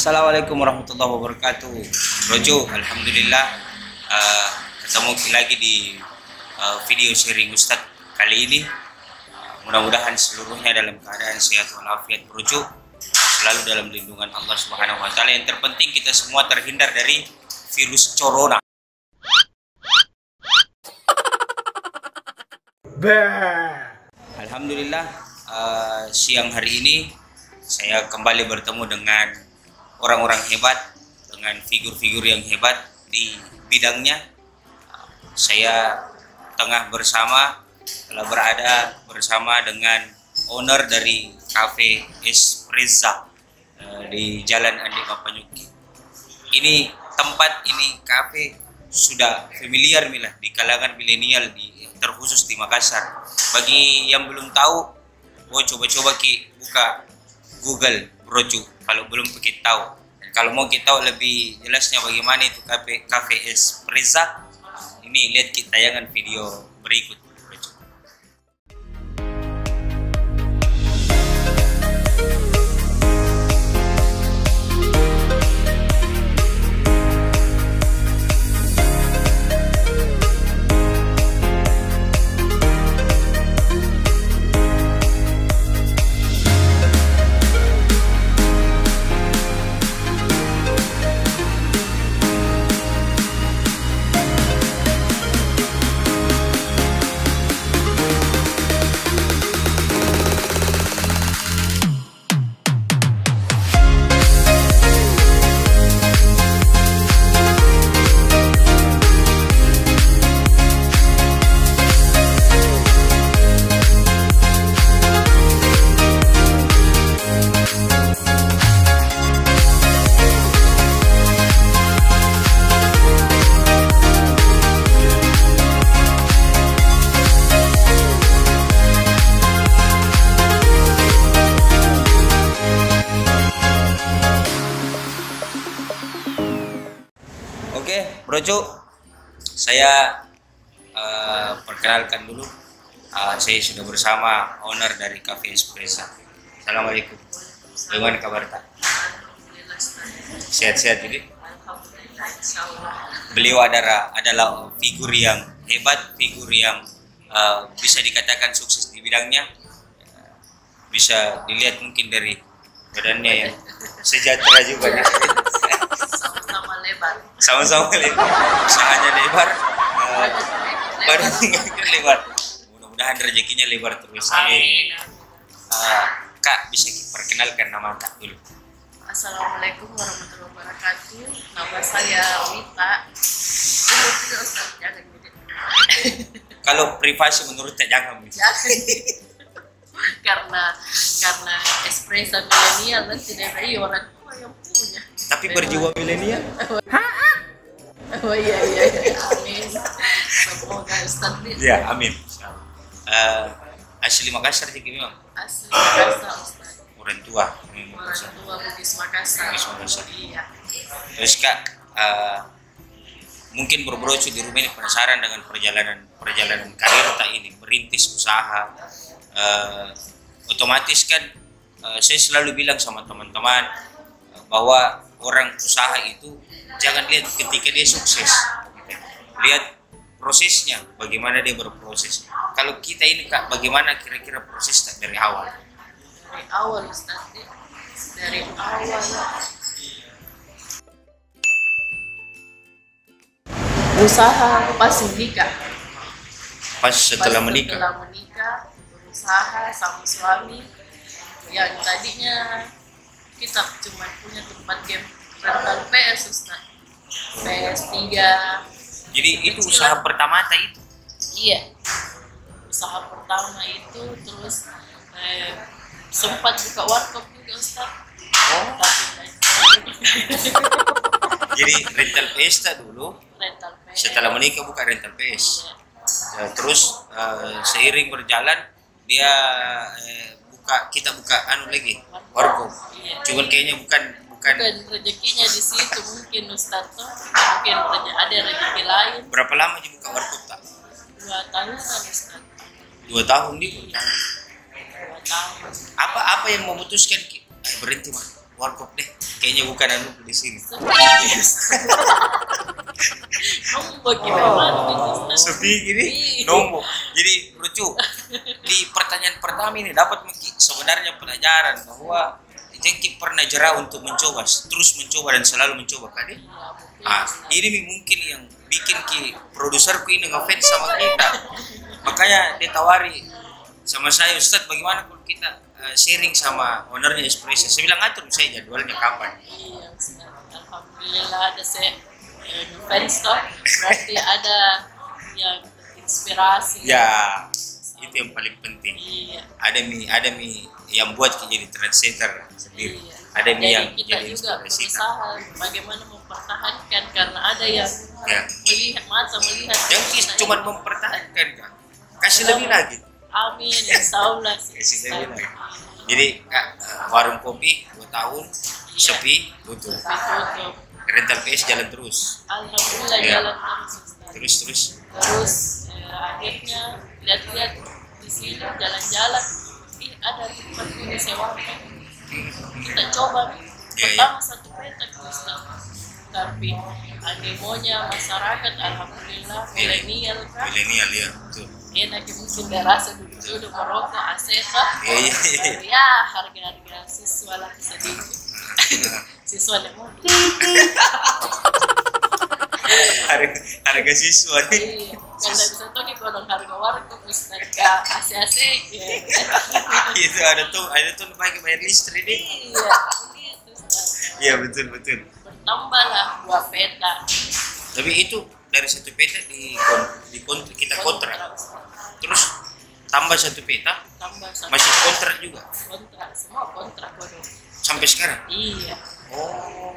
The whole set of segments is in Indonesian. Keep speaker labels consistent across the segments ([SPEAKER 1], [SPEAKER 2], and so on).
[SPEAKER 1] Assalamualaikum warahmatullahi wabarakatuh. Rojo, alhamdulillah ketemu lagi di video sharing Ustadz kali ini. Mudah-mudahan seluruhnya dalam keadaan sehat walafiat, Rojo, selalu dalam lindungan Allah Subhanahu wa taala. Yang terpenting kita semua terhindar dari virus corona. Alhamdulillah siang hari ini saya kembali bertemu dengan orang-orang hebat, dengan figur-figur yang hebat di bidangnya. Saya telah berada bersama dengan owner dari Cafe Espressa di Jalan Andi Mapanyuki. Ini tempat, ini cafe sudah familiar milah di kalangan milenial, terkhusus di Makassar. Bagi yang belum tahu, coba-coba buka Google Broju kalau belum kita tahu. Dan kalau mau kita tahu lebih jelasnya bagaimana itu Cafe Espressa, ini lihat kita tayangan video berikut. Oke, Brojo, saya perkenalkan dulu. Saya sudah bersama owner dari Cafe Espressa. Assalamualaikum. Bagaimana kabar tak? Sehat-sehat jadi? Beliau adalah figur yang hebat, figur yang bisa dikatakan sukses di bidangnya. Bisa dilihat mungkin dari badannya yang sejahtera juga. Sama-sama lebar, usahanya lebar, badannya lebar. Mudah-mudahan rezekinya lebar terus.
[SPEAKER 2] Amin.
[SPEAKER 1] Kak, bisa perkenalkan nama Kak dulu?
[SPEAKER 2] Assalamualaikum warahmatullahi wabarakatuh. Nama saya Wita. Jangan gitu.
[SPEAKER 1] Kalau privasi menurut Kak jangan.
[SPEAKER 2] karena espresso milenial dan tidak ada orang tua yang punya.
[SPEAKER 1] Tapi berjiwa milenial.
[SPEAKER 2] Oh iya. Amin. Semoga Ustaz.
[SPEAKER 1] Ya, amin. Asli Makassar sih memang.
[SPEAKER 2] Asli Makassar Ustaz.
[SPEAKER 1] Orang tua.
[SPEAKER 2] Orang tua Bugis Makassar. Iya.
[SPEAKER 1] Terus Kak, mungkin Brojo di rumah ini penasaran dengan perjalanan karir tak ini, merintis usaha. Otomatis kan saya selalu bilang sama teman-teman bahwa orang usaha itu jangan lihat ketika dia sukses, lihat prosesnya, bagaimana dia berproses. Kalau kita ini Kak, bagaimana kira-kira proses dari awal?
[SPEAKER 2] Dari awal Ustaz, dari awal usaha pas menikah.
[SPEAKER 1] Setelah menikah
[SPEAKER 2] berusaha sama suami yang tadinya kita cuma punya tempat game rental PS Ustaz, PS3.
[SPEAKER 1] Jadi itu usaha pertama itu?
[SPEAKER 2] Iya, usaha pertama itu. Terus sempat buka warkop juga Ustaz.
[SPEAKER 1] Jadi rental PS dulu,
[SPEAKER 2] Rental PS.
[SPEAKER 1] setelah menikah buka rental PS.
[SPEAKER 2] Iya.
[SPEAKER 1] Terus seiring berjalan dia kita buka lagi warkop.
[SPEAKER 2] Iya.
[SPEAKER 1] Cuman kayaknya bukan
[SPEAKER 2] rezekinya di situ mungkin Ustaz tuh, mungkin ada rezeki lain.
[SPEAKER 1] Berapa lama aja buka warkop tak?
[SPEAKER 2] 2 tahun Ustaz.
[SPEAKER 1] 2 tahun nih.
[SPEAKER 2] 2 tahun.
[SPEAKER 1] Apa yang memutuskan berhenti mah? warkop deh. Kayaknya bukan anu di sini.
[SPEAKER 2] Nombok gimana?
[SPEAKER 1] Sepi gini, nombok. Jadi lucu. Di pertanyaan pertama ini dapat sebenarnya pelajaran bahwa Jengki pernah jera untuk mencoba, terus mencoba dan selalu mencoba kan? Ini mungkin yang bikin produserku ini ngefans sama kita. Makanya dia tawari sama saya, Ustadz bagaimana kalau kita sharing sama ownernya Espresso. Saya bilang atur saya jadwalnya kapan.
[SPEAKER 2] Iya, alhamdulillah ada saya fans toh, berarti ada yang inspirasi.
[SPEAKER 1] Ya, itu yang paling penting.
[SPEAKER 2] Iya.
[SPEAKER 1] Ada mi yang buat kita jadi translator sendiri.
[SPEAKER 2] Iya.
[SPEAKER 1] Ada mi yang
[SPEAKER 2] kita
[SPEAKER 1] jadi
[SPEAKER 2] juga
[SPEAKER 1] inspirasi.
[SPEAKER 2] berusaha bagaimana mempertahankan karena ada yang
[SPEAKER 1] Ya.
[SPEAKER 2] melihat.
[SPEAKER 1] Yang cuma mempertahankan kan. Kasih lebih lagi.
[SPEAKER 2] Amin, insyaallah.
[SPEAKER 1] Kasih lebih lagi. Jadi Kak, warung kopi 2 tahun sepi tutup.
[SPEAKER 2] Tutup.
[SPEAKER 1] Rental PS jalan terus.
[SPEAKER 2] Alhamdulillah
[SPEAKER 1] Ya.
[SPEAKER 2] jalan terus.
[SPEAKER 1] Terus.
[SPEAKER 2] Terus akhirnya lihat-lihat di sini jalan-jalan, ada tempat ini sewakan. Kita coba pertama satu petak Ustaz. Tapi animonya masyarakat alhamdulillah milenial kan.
[SPEAKER 1] Milenial ya, betul.
[SPEAKER 2] Enak mungkin dia rasa duduk merokok aseta.
[SPEAKER 1] Iya.
[SPEAKER 2] Ya harga-harga siswa lah sedikit. Siswa lemon.
[SPEAKER 1] Harga siswa nih.
[SPEAKER 2] Iya, kalau bisa tuh kalau harga warung Ustaz ke AC ya.
[SPEAKER 1] Itu ada tuh pakai bayar listrik nih.
[SPEAKER 2] Iya, begitu Ustaz.
[SPEAKER 1] Iya betul.
[SPEAKER 2] Bertambahlah 2 peta.
[SPEAKER 1] Tapi itu dari 1 peta kita kontrak. Terus tambah 1 peta
[SPEAKER 2] Tambah satu
[SPEAKER 1] masih kontrak juga
[SPEAKER 2] kontrak, semua kontrak bodoh.
[SPEAKER 1] sampai sekarang.
[SPEAKER 2] Iya.
[SPEAKER 1] Oh.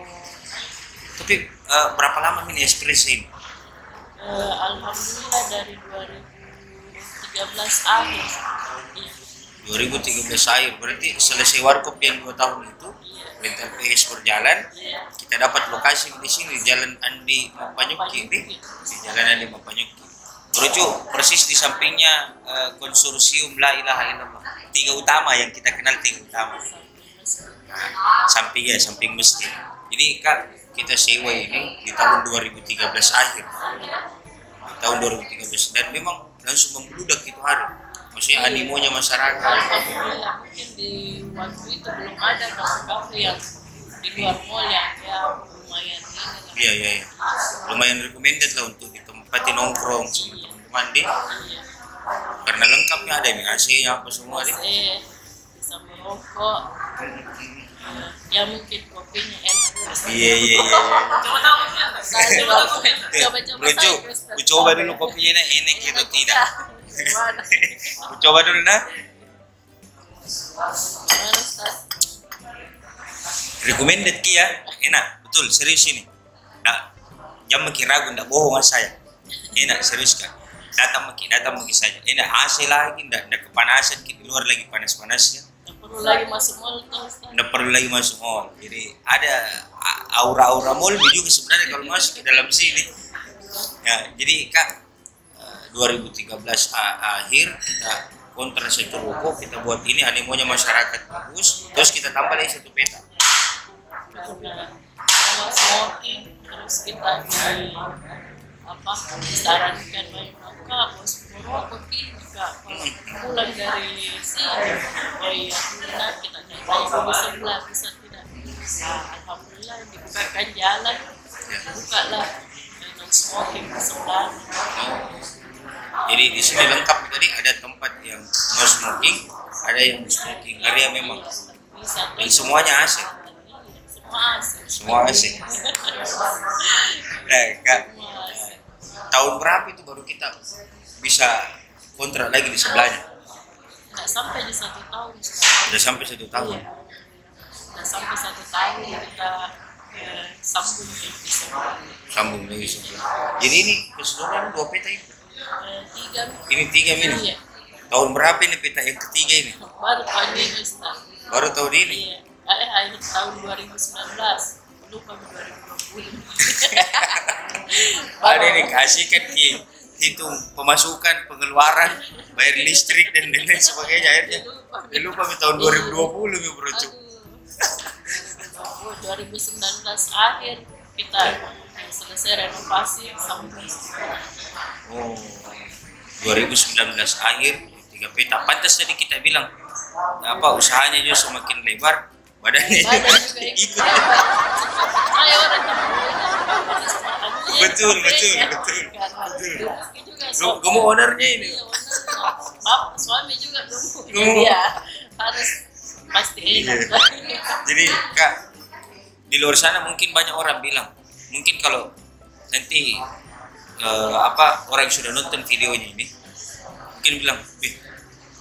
[SPEAKER 1] Tapi berapa lama ini Espresso ini?
[SPEAKER 2] Alhamdulillah dari 2013 akhir. Iya.
[SPEAKER 1] 2013 akhir, berarti selesai warkop yang 2 tahun itu, rental PS berjalan, kita dapat lokasi di sini, Jalan Andi Mapanyuki, di Jalan Andi Mapanyuki. Merujuk persis di sampingnya konsorsium La Ilaha Illallah. 3 utama yang kita kenal, 3 utama. Nah, samping masjid. Jadi Kak, kita sewa ini di tahun 2013 akhir. Di tahun 2013 dan memang langsung membludak itu hari. Maksudnya animonya masyarakat.
[SPEAKER 2] Alhamdulillah mungkin di waktu itu belum ada kafe-kafe yang di luar mall yang ya lumayan ini.
[SPEAKER 1] Iya. Lumayan recommended lah untuk ditempati nongkrong sama teman-teman deh. Karena lengkapnya ada nih AC-nya apa semua deh.
[SPEAKER 2] Bisa merokok. Ya mungkin kopinya enak.
[SPEAKER 1] Iya.
[SPEAKER 2] Coba
[SPEAKER 1] Coba dulu kopinya enak gitu tidak. Coba dulu nah. Recommended ya, enak, betul, serius ini. Nah, jangan makin ragu, tidak bohong saya. Enak, serius kan. Datang makin saja. Enak, AC lagi, tidak kepanasan, di luar lagi panas-panasnya.
[SPEAKER 2] Tidak perlu lagi masuk mall.
[SPEAKER 1] Tidak perlu lagi masuk mall. Jadi ada aura-aura mall juga sebenarnya kalau masuk ke dalam sini. Ya, jadi Kak, 2013 akhir kita kontrak 1 ruko, kita buat ini animonya masyarakat bagus, terus kita tambah lagi 1 peta.
[SPEAKER 2] Kalau smoking terus kita disarankan main Kak, bos merokok ini Kak, pulang dari sini, iya kita nyanyi di sebelah bisa tidak? Alhamdulillah dibukakan jalan, bukalah non smoking di sebelah.
[SPEAKER 1] Jadi di sini lengkap tadi, ada tempat yang no smoking, ada yang smoking area memang, dan semuanya asik. Semua asik. Nah, Kak, tahun berapa itu baru kita bisa kontrak lagi di sebelahnya?
[SPEAKER 2] Nggak sampai di 1 tahun.
[SPEAKER 1] Sudah sampai 1 tahun.
[SPEAKER 2] Iya. Nggak sampai 1 tahun kita sambung ke sebelah.
[SPEAKER 1] Sambung lagi sebelah. Jadi ini keseluruhan 2 peta itu.
[SPEAKER 2] 3.
[SPEAKER 1] Ini 3 ini.
[SPEAKER 2] Iya.
[SPEAKER 1] Tahun berapa ini peta yang ketiga ini?
[SPEAKER 2] Baru tahun ini Ustaz.
[SPEAKER 1] Baru tahun ini.
[SPEAKER 2] Iya. Akhir tahun 2019. Lupa 2020.
[SPEAKER 1] Ada ini kasihkan hitung pemasukan, pengeluaran, bayar listrik dan lain sebagainya. Akhirnya lupa tahun 2020 nih bro.
[SPEAKER 2] 2019 akhir kita selesai renovasi sampai
[SPEAKER 1] Oh, 2019 akhir 3 peta. Pantas tadi kita bilang apa usahanya juga semakin lebar, badannya juga ikut.
[SPEAKER 2] Ayo orang
[SPEAKER 1] Betul. Gemuk ownernya ini.
[SPEAKER 2] Bapak suami juga gemuk. Iya, harus pasti enak.
[SPEAKER 1] Jadi Kak, di luar sana mungkin banyak orang bilang, mungkin kalau nanti orang yang sudah nonton videonya ini mungkin bilang, "Wih,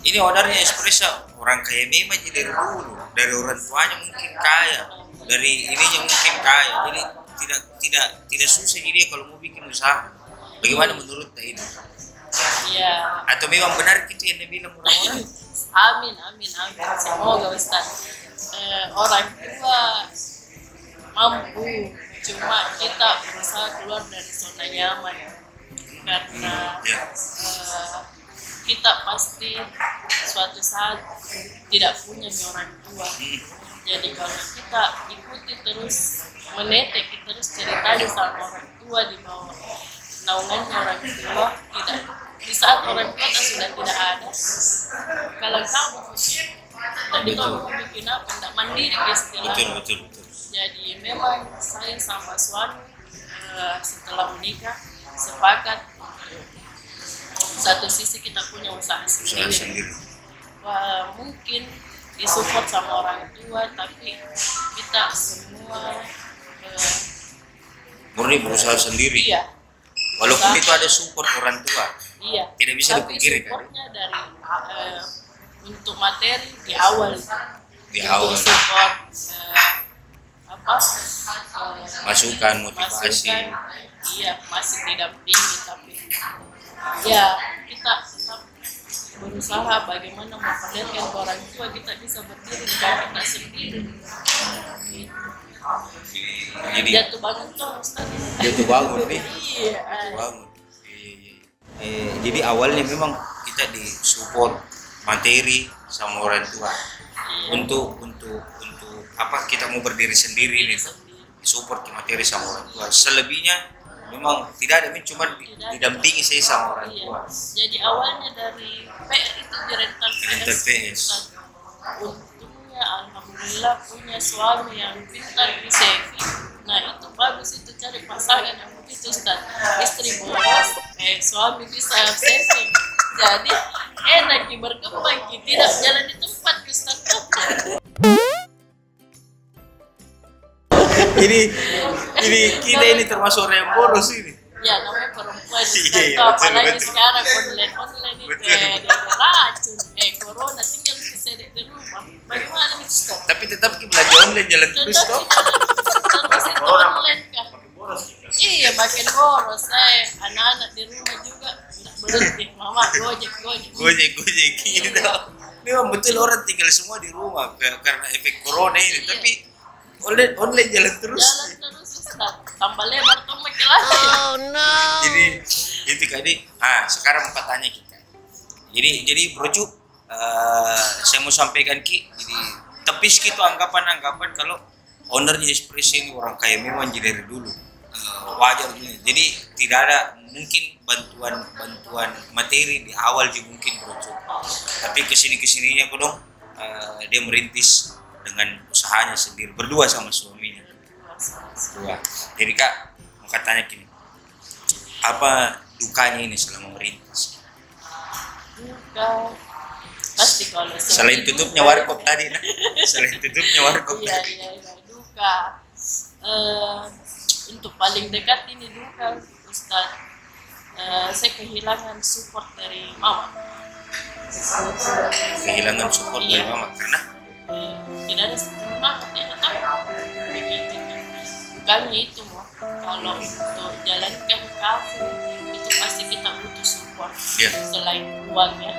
[SPEAKER 1] ini ownernya espresso orang kaya memang dari dulu, dari orang tuanya mungkin kaya, dari ininya mungkin kaya, jadi tidak susah dia kalau mau bikin usaha." Bagaimana menurut ini?
[SPEAKER 2] Iya.
[SPEAKER 1] Atau memang benar gitu yang dibilang orang-orang?
[SPEAKER 2] Amin. Semoga Ustaz. Orang tua mampu, cuma kita berusaha keluar dari zona nyaman karena kita pasti suatu saat tidak punya orang tua. Jadi kalau kita ikuti terus menetek terus ceritanya sama orang tua di bawah naungannya orang tua, tidak di saat orang tua sudah tidak ada, kalau kamu jadi kamu bikin apa, tidak mandiri istilahnya.
[SPEAKER 1] Betul.
[SPEAKER 2] Jadi memang saya sama suami setelah menikah sepakat satu sisi kita punya usaha sendiri. Wah, mungkin disupport sama orang tua, tapi kita semua
[SPEAKER 1] murni berusaha sendiri.
[SPEAKER 2] Iya.
[SPEAKER 1] Walaupun itu ada support orang tua.
[SPEAKER 2] Iya.
[SPEAKER 1] Tidak bisa
[SPEAKER 2] tapi
[SPEAKER 1] dipungkiri kan.
[SPEAKER 2] supportnya dari untuk materi di awal.
[SPEAKER 1] Awal.
[SPEAKER 2] Support
[SPEAKER 1] Masukan, motivasi.
[SPEAKER 2] Iya, masih didampingi, tapi ya kita tetap berusaha bagaimana memperlihatkan ke orang tua kita bisa berdiri di kaki kita sendiri.
[SPEAKER 1] Jadi
[SPEAKER 2] Jatuh bangun tuh Ustaz.
[SPEAKER 1] jatuh bangun nih.
[SPEAKER 2] Iya.
[SPEAKER 1] Bangun. Jadi awalnya memang kita disupport materi sama orang tua. Untuk apa kita mau berdiri sendiri nih, support materi sama orang tua. Selebihnya memang tidak ada, cuma didampingi saya sama orang tua.
[SPEAKER 2] Jadi awalnya dari PR itu di rental PS. Untungnya alhamdulillah punya suami yang pintar di saving. Nah itu bagus, itu cari pasangan yang begitu Ustaz. Istri boros, suami bisa saving. Jadi enak berkembang, tidak jalan di tempat Ustaz.
[SPEAKER 1] Ini kita ini termasuk orang yang boros ini.
[SPEAKER 2] Ya namanya perempuan.
[SPEAKER 1] Iya,
[SPEAKER 2] apalagi
[SPEAKER 1] betul.
[SPEAKER 2] sekarang online itu racun. Corona tinggal bisa di rumah. Bagaimana nih Ustaz?
[SPEAKER 1] Tapi tetap kita belanja online jalan terus toh.
[SPEAKER 2] Terus itu online kah? Iya makin boros. Anak-anak di rumah juga nggak berhenti. Mama gojek
[SPEAKER 1] Gitu. Memang betul orang tinggal semua di rumah karena efek corona ini.
[SPEAKER 2] Iya.
[SPEAKER 1] Tapi online jalan terus.
[SPEAKER 2] Ustaz. Tambah lebar tuh makin lagi. Oh no.
[SPEAKER 1] Jadi itu tadi. Sekarang tanya kita. Jadi Bro Cu, saya mau sampaikan jadi tepis gitu anggapan kalau ownernya espresso ini orang kaya memang dari dulu. Wajar juga. Jadi tidak ada mungkin bantuan materi di awal juga mungkin Bro Cu. Tapi kesininya dong dia merintis dengan usahanya sendiri berdua sama suaminya. Jadi Kak mau katanya gini, apa dukanya ini selama merintis?
[SPEAKER 2] Duka pasti kalau
[SPEAKER 1] Selain tutupnya warkop tadi, selain tutupnya warkop
[SPEAKER 2] iya,
[SPEAKER 1] tadi.
[SPEAKER 2] duka. Untuk paling dekat ini duka Ustaz. Saya kehilangan support dari mama.
[SPEAKER 1] Kehilangan support dari mama karena
[SPEAKER 2] tidak ada semangat ya tetap begitu. Bukannya itu mau kalau untuk jalankan kafe itu pasti kita butuh support. Selain uangnya,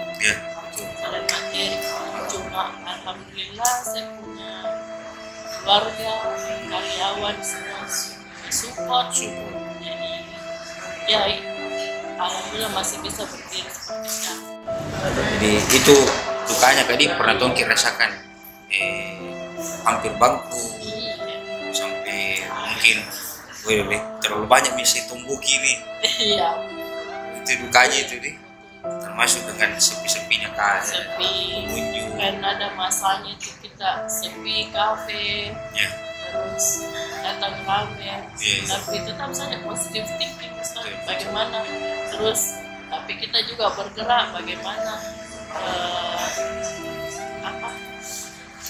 [SPEAKER 2] selain materi. Cuma alhamdulillah saya punya keluarga, karyawan semua support. Jadi ya alhamdulillah masih bisa berdiri seperti sekarang.
[SPEAKER 1] Jadi itu dukanya tadi pernah Tongki rasakan hampir bangkrut Mungkin terlalu banyak bisa tumbuh kini.
[SPEAKER 2] Iya.
[SPEAKER 1] Itu dukanya itu nih, termasuk dengan sepi-sepinya
[SPEAKER 2] Sepi.
[SPEAKER 1] pengunjung.
[SPEAKER 2] Kan ada masanya itu kita sepi kafe.
[SPEAKER 1] Ya.
[SPEAKER 2] Terus datang rame.
[SPEAKER 1] Yes.
[SPEAKER 2] Tapi tetap saja positive thinking Ustaz.
[SPEAKER 1] Betul.
[SPEAKER 2] Bagaimana? Terus tapi kita juga bergerak bagaimana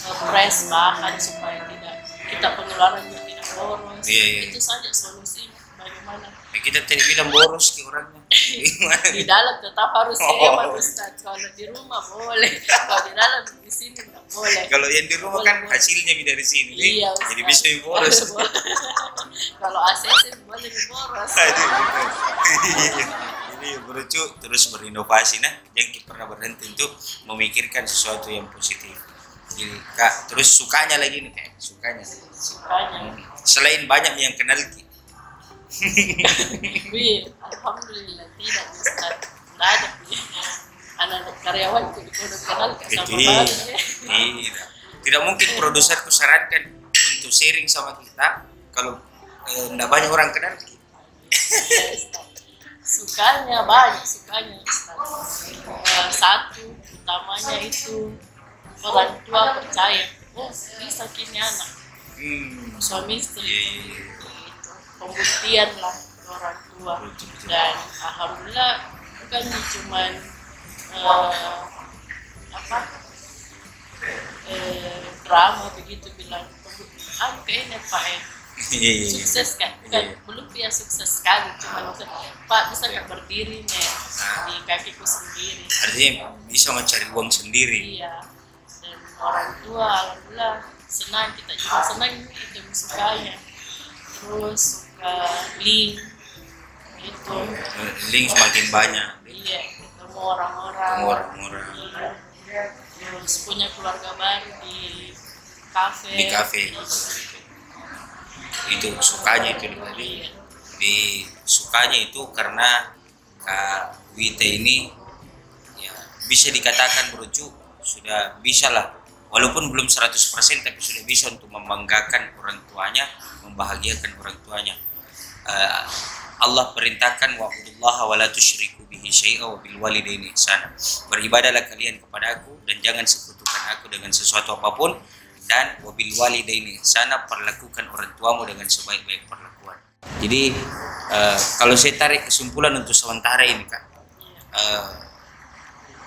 [SPEAKER 2] press bahan supaya tidak kita pengeluarannya tidak boros.
[SPEAKER 1] Iya.
[SPEAKER 2] Itu saja solusinya. Bagaimana?
[SPEAKER 1] Kita tadi bilang boros ke orangnya.
[SPEAKER 2] Di dalam tetap harus hemat Ustaz. Kalau di rumah boleh, kalau di dalam di sini nggak boleh.
[SPEAKER 1] Kalau yang di rumah kan hasilnya dari sini,
[SPEAKER 2] Iya,
[SPEAKER 1] jadi bisa boros.
[SPEAKER 2] Kalau ACC boleh boros.
[SPEAKER 1] Ini berucu terus berinovasi, nah jangan kita pernah berhenti untuk memikirkan sesuatu yang positif. Jadi Kak, terus sukanya lagi nih Kak, sukanya. Selain banyak yang kenal Ki.
[SPEAKER 2] Wih, alhamdulillah tidak Ustaz. Tidak ada anak karyawan itu udah kenal sama baru.
[SPEAKER 1] Tidak mungkin produserku sarankan untuk sharing sama kita kalau tidak banyak orang kenal Ki.
[SPEAKER 2] Sukanya banyak, sukanya Ustaz. Satu utamanya itu orang tua percaya, bisa kini anak suami istri itu pembuktian lah orang tua. Dan alhamdulillah bukan cuman drama begitu bilang kayaknya Pak sukses kan, bukan belum dia sukses sekali, cuma Pak bisa nggak berdiri nih di kakiku sendiri,
[SPEAKER 1] artinya bisa mencari uang sendiri.
[SPEAKER 2] iya. Dan orang tua alhamdulillah senang, kita juga senang itu sukanya. Terus suka link itu
[SPEAKER 1] link semakin banyak,
[SPEAKER 2] iya, ketemu orang-orang. Iya. Terus punya keluarga baru di kafe
[SPEAKER 1] itu sukanya itu tadi. Di sukanya itu karena Kak Wita ini ya bisa dikatakan berucu sudah bisa lah, walaupun belum 100% tapi sudah bisa untuk membanggakan orang tuanya, membahagiakan orang tuanya. Allah perintahkan wa'budullaha wa la tusyriku bihi syai'a wa bil walidaini ihsana. Beribadahlah kalian kepada aku dan jangan sekutukan aku dengan sesuatu apapun, dan wabil walidaini ihsana, perlakukan orang tuamu dengan sebaik-baik perlakuan. Jadi kalau saya tarik kesimpulan untuk sementara ini Kak,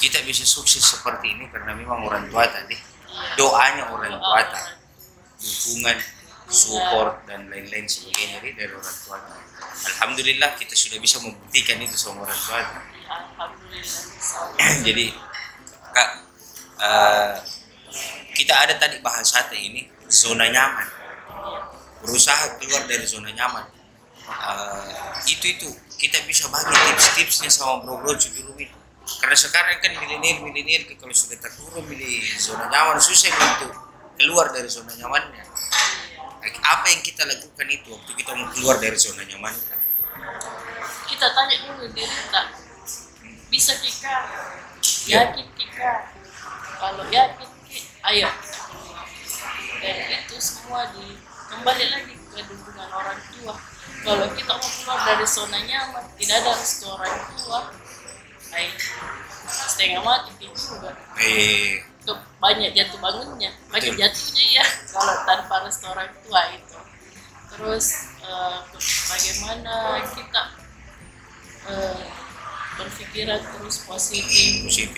[SPEAKER 1] kita bisa sukses seperti ini karena memang orang tua tadi, doanya orang tua tadi, dukungan, support dan lain-lain sebagainya dari orang tua. Alhamdulillah kita sudah bisa membuktikan itu sama orang tua.
[SPEAKER 2] Alhamdulillah.
[SPEAKER 1] Jadi Kak, kita ada tadi bahasa ini zona nyaman, berusaha keluar dari zona nyaman. Itu kita bisa bagi tips-tipsnya sama bro-bro di rumah itu. Karena sekarang kan milenial kalau sudah terkurung di zona nyaman susah untuk keluar dari zona nyamannya. Apa yang kita lakukan itu waktu kita mau keluar dari zona nyaman?
[SPEAKER 2] Kita tanya dulu diri kita, bisa kita yakin kita, kalau yakin ayo. Dan itu semua kembali lagi ke dukungan orang tua. Kalau kita mau keluar dari zona nyaman, tidak ada harus ke orang tua. Setengah mati juga. Banyak jatuh bangunnya, banyak jatuhnya ya kalau tanpa restoran tua itu. Terus bagaimana kita berpikiran terus positif.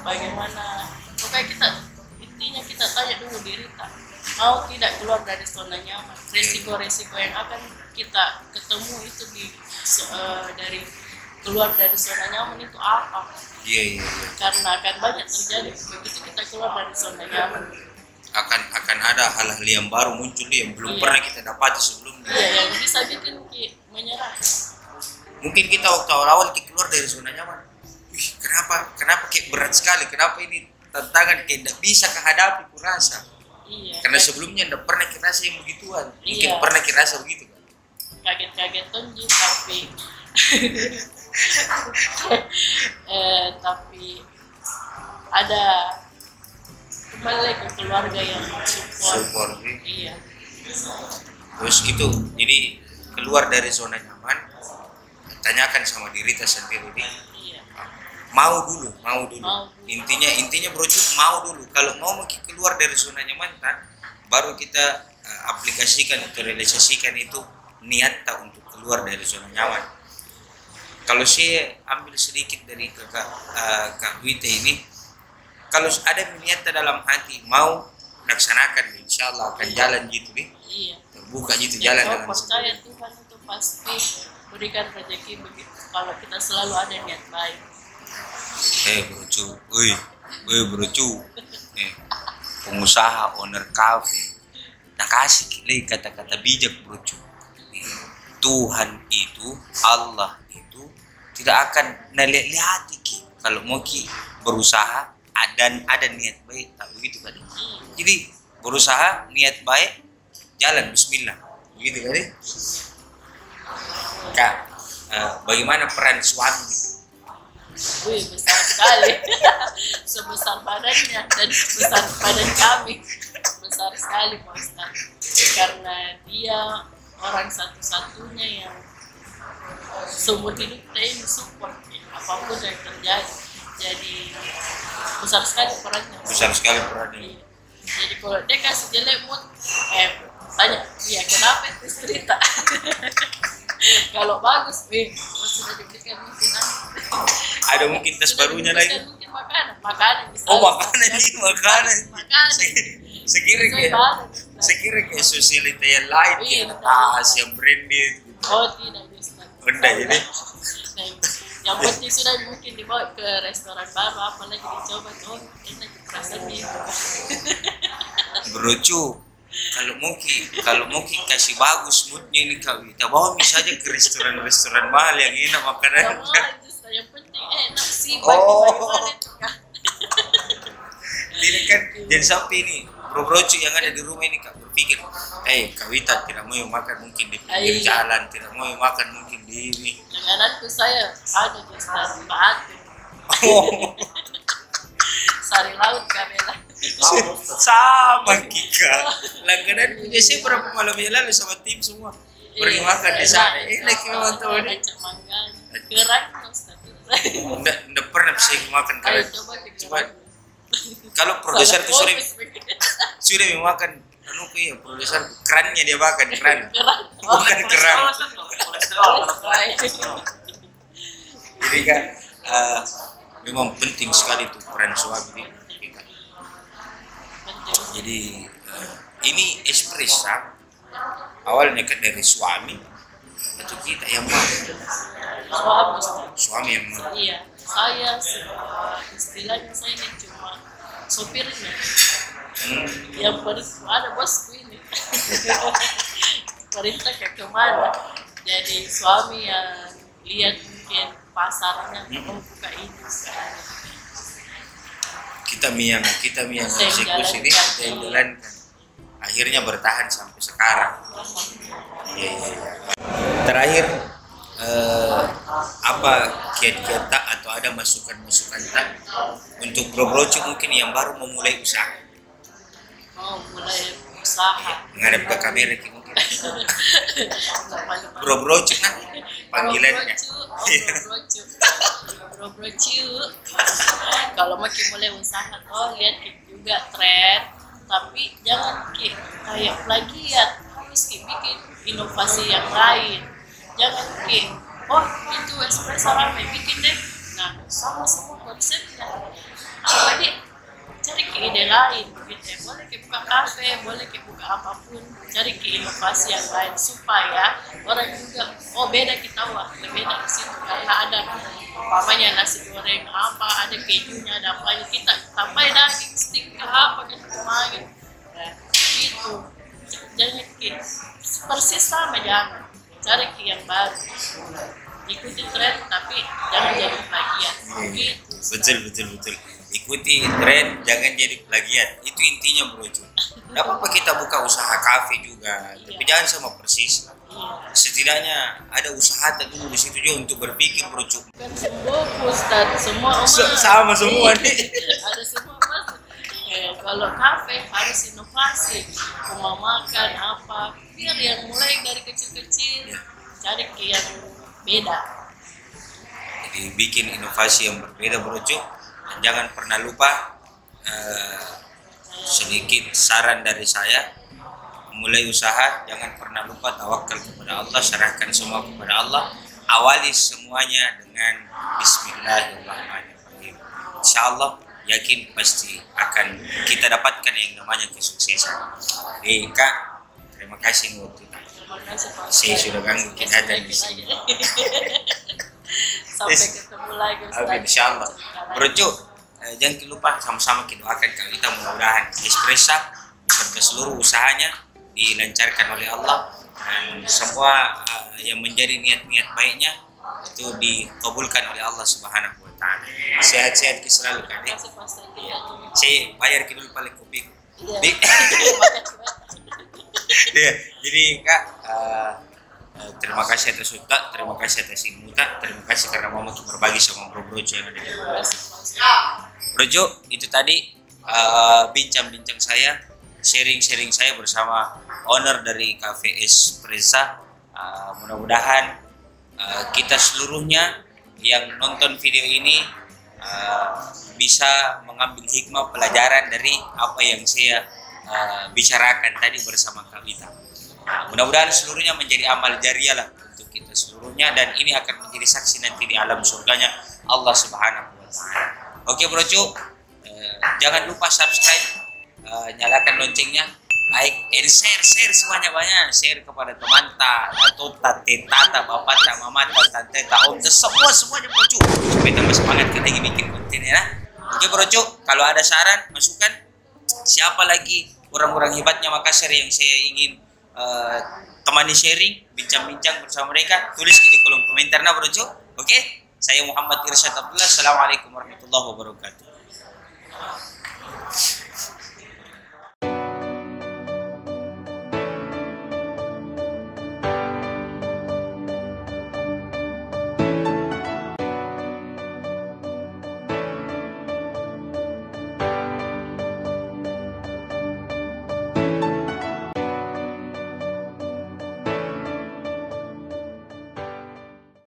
[SPEAKER 2] Bagaimana? Pokoknya intinya kita tanya dulu diri kita, mau tidak keluar dari zona nyaman. Resiko-resiko yang akan kita ketemu itu dari keluar dari zona nyaman itu apa?
[SPEAKER 1] Iya.
[SPEAKER 2] Karena akan banyak terjadi begitu kita keluar dari zona nyaman.
[SPEAKER 1] Akan ada hal-hal yang baru muncul yang belum pernah kita dapati sebelumnya.
[SPEAKER 2] Iya, yang bisa bikin menyerah.
[SPEAKER 1] Mungkin kita waktu awal-awal kita keluar dari zona nyaman. Kenapa kayak berat sekali? Kenapa ini tantangan kayak tidak bisa kehadapi kurasa?
[SPEAKER 2] Iya.
[SPEAKER 1] Karena sebelumnya tidak pernah kita rasa yang begituan. Mungkin
[SPEAKER 2] Iya.
[SPEAKER 1] pernah kita rasa begitu kan?
[SPEAKER 2] Kaget-kaget tonji tapi ada kembali ke keluarga yang support.
[SPEAKER 1] Iya. Terus itu, jadi keluar dari zona nyaman, tanyakan sama diri kita sendiri nih,
[SPEAKER 2] Iya.
[SPEAKER 1] mau dulu.
[SPEAKER 2] Mau dulu.
[SPEAKER 1] Intinya bro mau dulu. Kalau mau keluar dari zona nyaman kan, baru kita aplikasikan atau realisasikan itu niat tak untuk keluar dari zona nyaman. Kalau saya ambil sedikit dari Kak Wita ini, kalau ada niat dalam hati mau laksanakan, insya Allah akan jalan gitu nih.
[SPEAKER 2] Iya.
[SPEAKER 1] Terbuka gitu jalan
[SPEAKER 2] Kalau
[SPEAKER 1] dengan
[SPEAKER 2] percaya Tuhan itu pasti berikan rezeki begitu. Kalau kita selalu ada niat baik.
[SPEAKER 1] Brocu, brocu, pengusaha owner cafe, nah kasih kata-kata bijak brocu. Tuhan itu, Allah itu tidak akan lihat kalau mau berusaha dan ada niat baik, tak begitu kan? Jadi berusaha niat baik, jalan Bismillah, begitu kan? Kak, bagaimana peran suami?
[SPEAKER 2] Wih, besar sekali. Sebesar badannya dan besar badan kami. Besar sekali Pak Ustaz. Karena dia orang satu-satunya yang seumur hidup kita ini support apapun yang terjadi. Jadi besar sekali perannya.
[SPEAKER 1] Besar sekali perannya.
[SPEAKER 2] Jadi kalau dia kasih jelek mood, tanya dia kenapa itu cerita. Kalau bagus, sudah diberikan mungkin
[SPEAKER 1] ada mungkin tes barunya lagi.
[SPEAKER 2] Mungkin makanan.
[SPEAKER 1] Oh makanan. Sekira kayak sosialita yang lain, kayak tas yang branded.
[SPEAKER 2] Oh tidak bisa.
[SPEAKER 1] Enggak jadi.
[SPEAKER 2] Yang penting sudah mungkin dibawa ke restoran baru, apalagi dicoba tuh enak rasanya.
[SPEAKER 1] Brocu, kalau mau kasih bagus moodnya ini Kak Wita, bawa misalnya ke restoran mahal yang enak makanan.
[SPEAKER 2] Yang penting enak sih bagaimana itu Kak.
[SPEAKER 1] Ini kan jangan sampai ini bro-brocu yang ada di rumah ini Kak berpikir, Kak Wita tidak mau makan mungkin di pinggir jalan, tidak mau makan mungkin di ini.
[SPEAKER 2] Langgananku saya ada di stasiun Batu. Sari laut Kamela.
[SPEAKER 1] Sama Kika. Langganan punya saya berapa malam yang lalu sama tim semua pergi makan di sana. Enak memang tahu ini.
[SPEAKER 2] Kerang
[SPEAKER 1] Nggak pernah bisa makan kerang. Coba. Kalau produser itu sudah makan produser kerannya dia makan keran. Bukan kerang. Jadi kan memang penting sekali tuh peran suami ini. Jadi ini espresso awalnya kan dari suami atau kita yang mau? Suami yang mau.
[SPEAKER 2] Iya, saya istilahnya saya ini cuma sopirnya. Yang ada bosku ini. Perintah ke kemana? Jadi suami yang lihat mungkin pasarnya mau buka ini.
[SPEAKER 1] Kita yang eksekusi ini kita yang jalankan, akhirnya bertahan sampai sekarang. Iya. Terakhir apa kiat-kiat tak atau ada masukan tak untuk bro-brocu mungkin yang baru memulai usaha?
[SPEAKER 2] Mulai usaha.
[SPEAKER 1] Menghadap ke kamera mungkin. Bro-brocu kan panggilannya. Bro-brocu.
[SPEAKER 2] Kalau mau mulai usaha lihat juga tren, tapi jangan kayak plagiat, harus bikin inovasi yang lain. Jangan itu espresso rame bikin deh. Nah, sama semua konsepnya. Apa deh? Cari ide lain gitu. Boleh buka kafe, boleh buka apapun, cari inovasi yang lain supaya orang juga beda kita beda di situ karena ada umpamanya nasi goreng apa, ada kejunya, ada apa kita tambah daging stick apa gitu kemarin. Nah, itu jangan persis sama, jangan cari yang baru, ikuti tren tapi jangan jadi plagiat.
[SPEAKER 1] Betul. Ikuti tren, jangan jadi plagiat. Itu intinya bro. Tidak apa-apa kita buka usaha kafe juga, tapi jangan sama persis. Setidaknya ada usaha dulu di situ juga untuk berpikir bro.
[SPEAKER 2] Kan semua Ustaz, semua
[SPEAKER 1] sama semua nih.
[SPEAKER 2] Ada semua mas. kalau kafe harus inovasi, rumah makan apa, biar yang mulai dari kecil-kecil cari ke yang beda.
[SPEAKER 1] Jadi bikin inovasi yang berbeda Bro Jo. Dan jangan pernah lupa sedikit saran dari saya, mulai usaha jangan pernah lupa tawakal kepada Allah, serahkan semua kepada Allah, awali semuanya dengan Bismillahirrahmanirrahim. Insya Allah yakin pasti akan kita dapatkan yang namanya kesuksesan. Kak, terima kasih waktu itu.
[SPEAKER 2] Terima kasih Pak.
[SPEAKER 1] Saya sudah ganggu kita dan di sini.
[SPEAKER 2] Sampai ketemu lagi Ustaz.
[SPEAKER 1] Amin, insya Allah. Bro Jo, jangan lupa sama-sama kita doakan Kak Wita, mudah-mudahan Espressa beserta seluruh usahanya dilancarkan oleh Allah, dan semua yang menjadi niat-niat baiknya itu dikabulkan oleh Allah Subhanahu wa taala. Sehat-sehat selalu Kak.
[SPEAKER 2] Terima kasih Pak Ustaz.
[SPEAKER 1] Ya. Saya bayar dulu paling kopi.
[SPEAKER 2] Iya.
[SPEAKER 1] Ya, jadi Kak, terima kasih atas Ustaz, terima kasih atas ilmu Kak, terima kasih karena mau berbagi sama Bro Jo yang ada di
[SPEAKER 2] Terima kasih Pak Ustaz.
[SPEAKER 1] Bro Jo, itu tadi bincang-bincang saya, sharing-sharing saya bersama owner dari Cafe Espressa. Mudah-mudahan kita seluruhnya yang nonton video ini bisa mengambil hikmah pelajaran dari apa yang saya bicarakan tadi bersama Kak Wita. Mudah-mudahan seluruhnya menjadi amal jariah lah untuk kita seluruhnya, dan ini akan menjadi saksi nanti di alam surganya Allah Subhanahu wa taala. Oke Bro Jo, jangan lupa subscribe, nyalakan loncengnya, like and share sebanyak-banyak, share kepada teman atau tata, bapak, mama, tante, om, semuanya Bro Jo, supaya tambah semangat kita lagi bikin konten ya. Oke Bro Jo, kalau ada saran, masukan, siapa lagi orang-orang hebatnya Makassar yang saya ingin temani sharing, bincang-bincang bersama mereka, tulis di kolom komentar Bro Jo. Oke, saya Muhammad Irsyad Abdullah. Assalamualaikum warahmatullahi wabarakatuh.